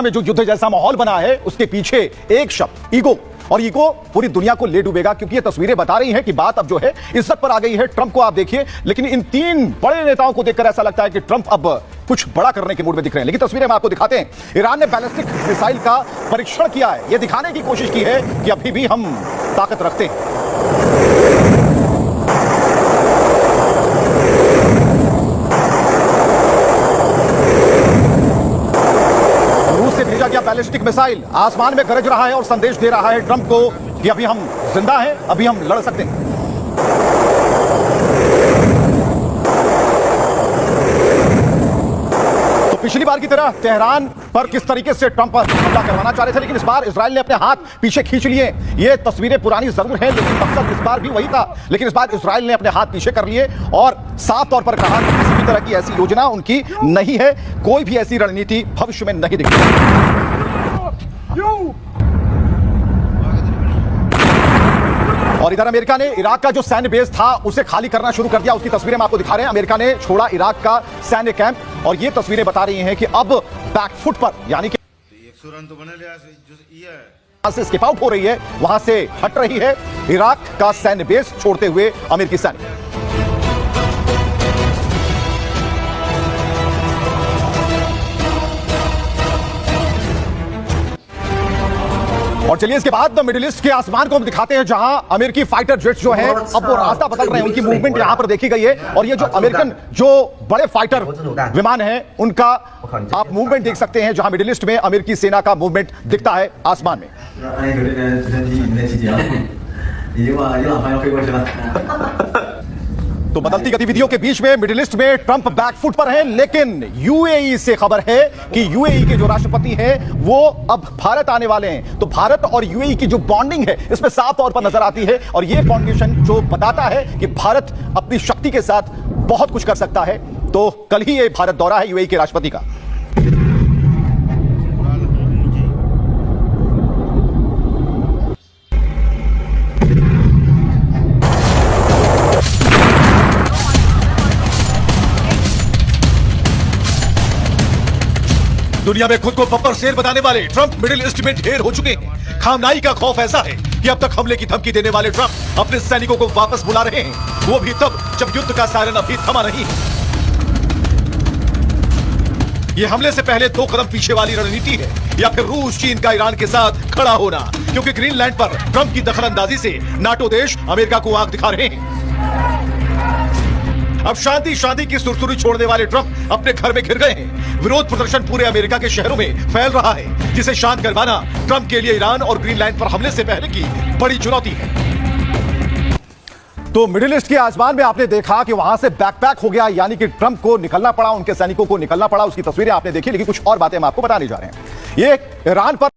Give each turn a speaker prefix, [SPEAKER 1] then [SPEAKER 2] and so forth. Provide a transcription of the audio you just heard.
[SPEAKER 1] में जो युद्ध जैसा माहौल बना है उसके पीछे एक शब्द ईगो, और ईगो पूरी दुनिया को ले डूबेगा, क्योंकि ये तस्वीरें बता रही हैं कि बात अब जो है इज्जत पर आ गई है। ट्रंप को आप देखिए, लेकिन इन तीन बड़े नेताओं को देखकर ऐसा लगता है कि ट्रंप अब कुछ बड़ा करने के मूड में दिख रहे हैं। लेकिन तस्वीरें हम आपको दिखाते हैं। ईरान ने बैलिस्टिक मिसाइल का परीक्षण किया है, यह दिखाने की कोशिश की है कि अभी भी हम ताकत रखते हैं। भेजा गया बैलिस्टिक मिसाइल आसमान में गरज रहा है और संदेश दे रहा है ट्रंप को कि अभी हम जिंदा हैं, अभी हम लड़ सकते हैं। तो पिछली बार की तरह तेहरान पर किस तरीके से ट्रंप पर हमला करवाना चाह रहे थे, लेकिन इस बार इजराइल ने अपने हाथ पीछे खींच लिए। ये तस्वीरें पुरानी जरूर हैं, लेकिन मकसद इस बार भी वही था। लेकिन इस बार इजराइल ने अपने हाथ पीछे कर लिए और साफ तौर पर कहा कि किसी भी तरह की ऐसी योजना उनकी नहीं है, कोई भी ऐसी रणनीति भविष्य में नहीं दिखती। और इधर अमेरिका ने इराक का जो सैन्य बेस था उसे खाली करना शुरू कर दिया। उसकी तस्वीरें हम आपको दिखा रहे हैं। अमेरिका ने छोड़ा इराक का सैन्य कैंप और ये तस्वीरें बता रही हैं कि अब बैकफुट पर, यानी कि से स्किप आउट हो रही है, वहां से हट रही है इराक का सैन्य बेस छोड़ते हुए अमेरिकी सैनिक। और चलिए इसके बाद मिडिल ईस्ट के आसमान को हम दिखाते हैं, जहां अमेरिकी फाइटर जेट्स जो हैं अब वो रास्ता बदल रहे हैं। उनकी मूवमेंट यहां पर देखी गई है और ये जो अमेरिकन जो बड़े फाइटर विमान हैं उनका आप मूवमेंट देख सकते हैं, जहां मिडिल ईस्ट में अमेरिकी सेना का मूवमेंट दिखता है आसमान में। तो बदलती गतिविधियों के बीच में मिडिल ईस्ट में ट्रंप बैकफुट पर हैं, लेकिन यूएई से खबर है कि यूएई के जो राष्ट्रपति हैं वो अब भारत आने वाले हैं। तो भारत और यूएई की जो बॉन्डिंग है इसमें साफ तौर पर नजर आती है और ये फाउंडेशन जो बताता है कि भारत अपनी शक्ति के साथ बहुत कुछ कर सकता है। तो कल ही ये भारत दौरा है यूएई के राष्ट्रपति का। दुनिया में खुद को बब्बर शेर बताने वाले ट्रंप मिडिल ईस्ट में ढेर हो चुके हैं। खामनाई का खौफ ऐसा है कि अब तक हमले की धमकी देने वाले ट्रंप अपने सैनिकों को वापस बुला रहे हैं, वो भी तब जब युद्ध का सायरन अभी थमा नहीं है। ये हमले से पहले 2 कदम पीछे वाली रणनीति है, या फिर रूस चीन का ईरान के साथ खड़ा होना, क्योंकि ग्रीनलैंड पर ट्रंप की दखलंदाजी से नाटो देश अमेरिका को आंख दिखा रहे हैं। अब शांति शांति की सुरसुरी छोड़ने वाले ट्रंप अपने घर में घिर गए हैं। विरोध प्रदर्शन पूरे अमेरिका के शहरों में फैल रहा है, जिसे शांत करवाना ट्रंप के लिए ईरान और ग्रीनलैंड पर हमले से पहले की बड़ी चुनौती है। तो मिडिल ईस्ट के आसमान में आपने देखा कि वहां से बैकपैक हो गया, यानी कि ट्रंप को निकलना पड़ा, उनके सैनिकों को निकलना पड़ा। उसकी तस्वीरें आपने देखी, लेकिन कुछ और बातें हम आपको बताने जा रहे हैं। ये ईरान पर